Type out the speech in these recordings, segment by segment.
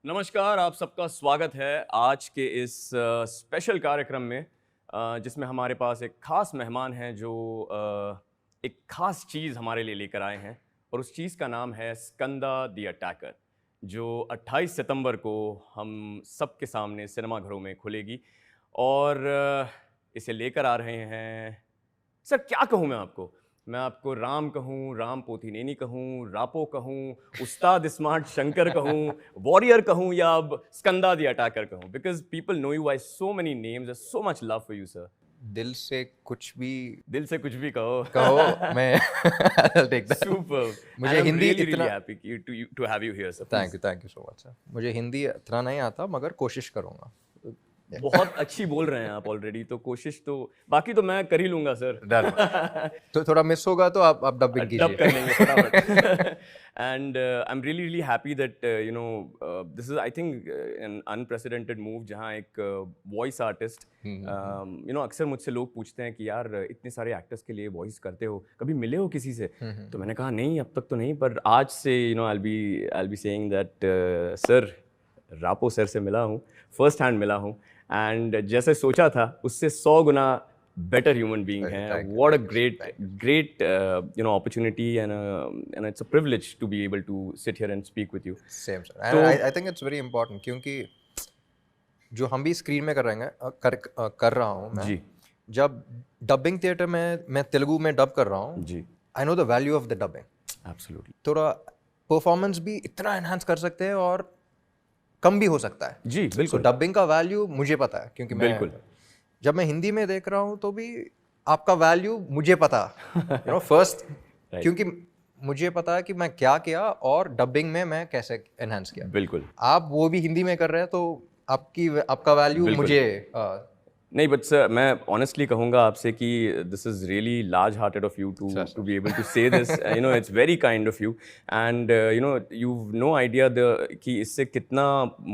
नमस्कार, आप सबका स्वागत है आज के इस स्पेशल कार्यक्रम में जिसमें हमारे पास एक ख़ास मेहमान हैं जो एक ख़ास चीज़ हमारे लिए लेकर आए हैं और उस चीज़ का नाम है स्कंदा द अटैकर जो 28 सितंबर को हम सबके सामने सिनेमाघरों में खुलेगी और इसे लेकर आ रहे हैं। सर क्या कहूँ मैं आपको राम कहूँ, राम पोथिनेनी कहूँ, रापो कहूँ, उस्ताद स्मार्ट शंकर कहूँ, वॉरियर कहूँ या अब स्कंदा द अटैकर कहूँ because people know you by so many names, there so much love for you sir. दिल से कुछ भी दिल से कुछ भी कहो। कहो मैं I'll take that. Superb. मुझे And I'm हिंदी really, इतना really happy to have you here, sir. Thank you so much sir. मुझे हिंदी इतना नहीं आता मगर कोशिश करूँगा। बहुत अच्छी बोल रहे हैं आप ऑलरेडी, तो कोशिश तो बाकी तो मैं कर ही लूंगा सर। तो थोड़ा मिस होगा तो आप डबिंग डब कर कीजिए। लेंगे फटाफट। And I am really really happy that this is I think an unprecedented move जहाँ एक वॉइस आर्टिस्ट अक्सर मुझसे लोग पूछते हैं कि यार इतने सारे एक्टर्स के लिए वॉइस करते हो, कभी मिले हो किसी से? तो मैंने कहा नहीं, अब तक तो नहीं, पर आज से I be saying that sir, Rapo sir से मिला हूँ, फर्स्ट हैंड मिला हूँ एंड जैसे सोचा था उससे 100 गुना better human being Thank है. you. What a Thank you. great opportunity and it's a privilege to be able to sit here and speak with you. Same sir. And I think it's very important क्योंकि जो हम भी screen में कर रहे हैं कर रहा हूँ मैं। जी जब डबिंग थिएटर में मैं तेलुगु में डब कर रहा हूँ, जी I know the value of the dubbing. absolutely थोड़ा परफॉर्मेंस भी इतना एनहांस कर सकते हैं और कम भी हो सकता है। जी सो बिल्कुल डबिंग का वैल्यू मुझे पता है क्योंकि मैं बिल्कुल जब मैं हिंदी में देख रहा हूँ तो भी आपका वैल्यू मुझे पता फर्स्ट Right. क्योंकि मुझे पता है कि मैं क्या किया और डबिंग में मैं कैसे एनहांस किया। बिल्कुल आप वो भी हिंदी में कर रहे हैं तो आपका वैल्यू बिल्कुल। मुझे नहीं, बट सर मैं ऑनेस्टली कहूँगा आपसे कि this is really large hearted of you to be able to say this, it's very kind of you and you know idea the कि इससे कितना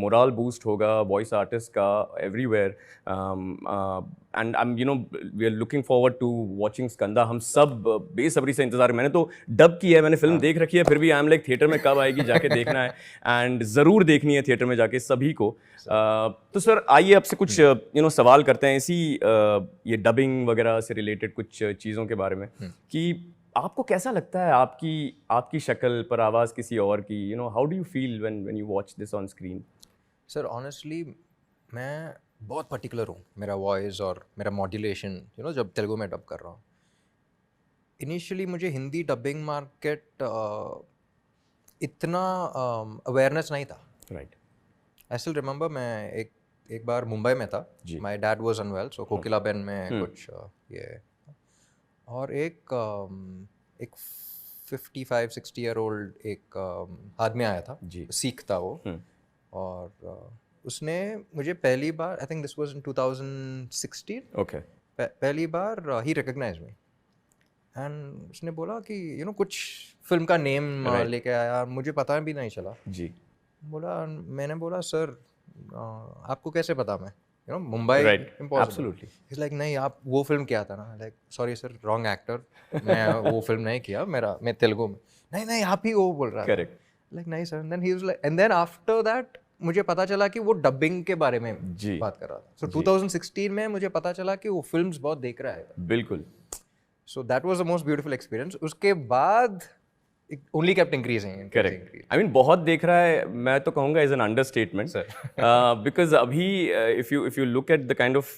मोरल बूस्ट होगा वॉइस आर्टिस्ट का everywhere and I am we are looking forward to watching Skanda. हम सब बेसब्री से इंतजार, मैंने तो डब की है, मैंने फिल्म देख रखी है, फिर भी आई एम लाइक थिएटर में कब आएगी, जाके देखना है एंड ज़रूर देखनी है थिएटर में जाके सभी को। तो सर आइए आपसे कुछ सवाल करते हैं इसी ये डबिंग वगैरह से रिलेटेड कुछ चीज़ों के बारे में कि आपको कैसा लगता है आपकी शक्ल पर आवाज़ किसी और की, how do you feel when you watch this on screen? Sir honestly मैं बहुत पर्टिकुलर हूँ मेरा वॉइस और मेरा मॉड्यूलेशन जब तेलुगु में डब कर रहा हूँ। इनिशियली मुझे हिंदी डबिंग मार्केट इतना अवेयरनेस नहीं था। राइट आई स्टिल रिमेंबर मैं एक बार मुंबई में था, माई डैड वॉज अनवेल, सो कोकिलाबेन में कुछ ये और एक 55-60 ईयर ओल्ड एक आदमी आया था, सिख था वो, और उसने मुझे पहली बार, I think this was in 2016, okay पहली बार ही रिकग्नाइज मी एंड उसने बोला कि कुछ फिल्म का नेम लेके आया, मुझे पता भी नहीं चला जी। मैंने बोला सर आपको कैसे पता मैं मुंबई? एब्सोल्युटली। इट्स लाइक नहीं, आप वो फिल्म किया था ना? Like sorry sir, wrong actor, मैं वो फिल्म नहीं किया, मैं तेलुगु में। नहीं आप ही वो बोल रहा था। करेक्ट। लाइक नहीं sir. Then he was like, and then after that मुझे पता चला कि वो डबिंग के बारे में बात कर रहा था। सो 2016 में मुझे पता चला कि वो फिल्म्स बहुत देख रहा है। बिल्कुल। So that was the most beautiful experience. उसके बाद it only kept increasing. Correct. I mean बहुत देख रहा है, मैं तो कहूँगा is an understatement. Because अभी if you look at the kind of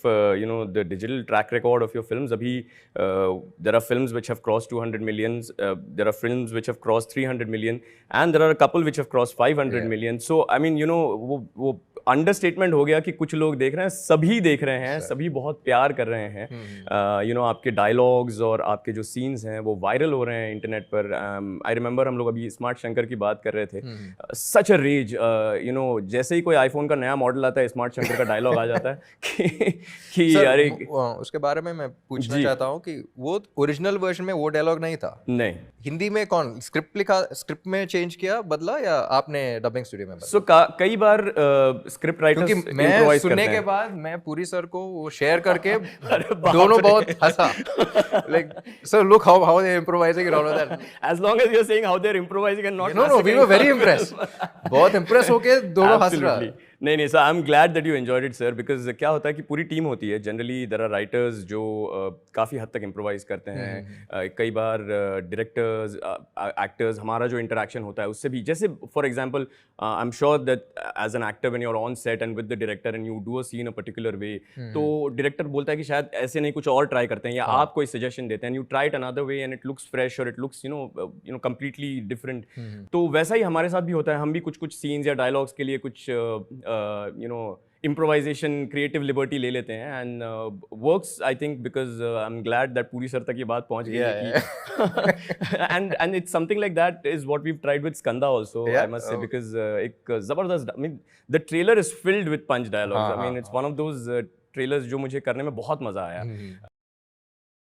the digital track record of your films, अभी there are films which have crossed 200 millions, there are films which have crossed 300 million, and there are a couple which have crossed 500 million. So I mean वो understatement हो गया कि कुछ लोग देख रहे हैं, सभी देख रहे हैं, सभी बहुत प्यार कर रहे हैं। आपके डायलॉग्स और आपके जो सीन्स हैं वो वायरल हो रहे हैं इंटरनेट पर। आई रिमेंबर हम लोग अभी स्मार्ट शंकर की बात कर रहे थे, सच अ रेज, जैसे ही कोई आईफोन का नया मॉडल आता है स्मार्ट शंकर का डायलॉग आ जाता है कि अरे उसके बारे में मैं पूछना चाहता हूँ कि वो ओरिजिनल वर्जन में वो डायलॉग नहीं था? नहीं। हिंदी में कौन स्क्रिप्ट में चेंज किया, बदला, या आपने डबिंग स्टूडियो में बदला? कई बार स्क्रिप्ट राइटर्स क्योंकि मैं improvise सुनने करते के हैं। बाद मैं पूरी सर को वो शेयर करके दोनों बहुत हंसा, like sir look how they improvising and all of that, As long as you're saying how they're improvising and not no we massacring were very others. Impress, बहुत इम्प्रेस होके दोनों हंस रहा Absolutely. नहीं sir, I am glad that you enjoyed it sir, because क्या होता है कि पूरी टीम होती है जनरली, देयर आर राइटर्स जो काफ़ी हद तक इम्प्रोवाइज करते हैं, कई बार डायरेक्टर्स एक्टर्स, हमारा जो इंटरेक्शन होता है उससे भी, जैसे for example I am sure that as an actor when you are on set and with the director and you do a scene a particular way, तो डायरेक्टर बोलता है कि शायद ऐसे नहीं कुछ और ट्राई करते हैं, या आप कोई सजेशन देते हैं, you try it another way and it looks fresh और it looks you know completely different. तो वैसा ही हमारे साथ भी होता है, हम भी कुछ कुछ सीन्स या डायलॉग्स के लिए कुछ you know improvisation, creative liberty ले लेते हैं, and works I think, because I am glad that पूरी सर तक ये बात पहुंच गई है कि and it's something like that is what we tried with Skanda also, I must say, because एक जबरदस्त, I mean the trailer is filled with punch dialogues, I mean it's one of those trailers जो मुझे करने में बहुत मजा आया।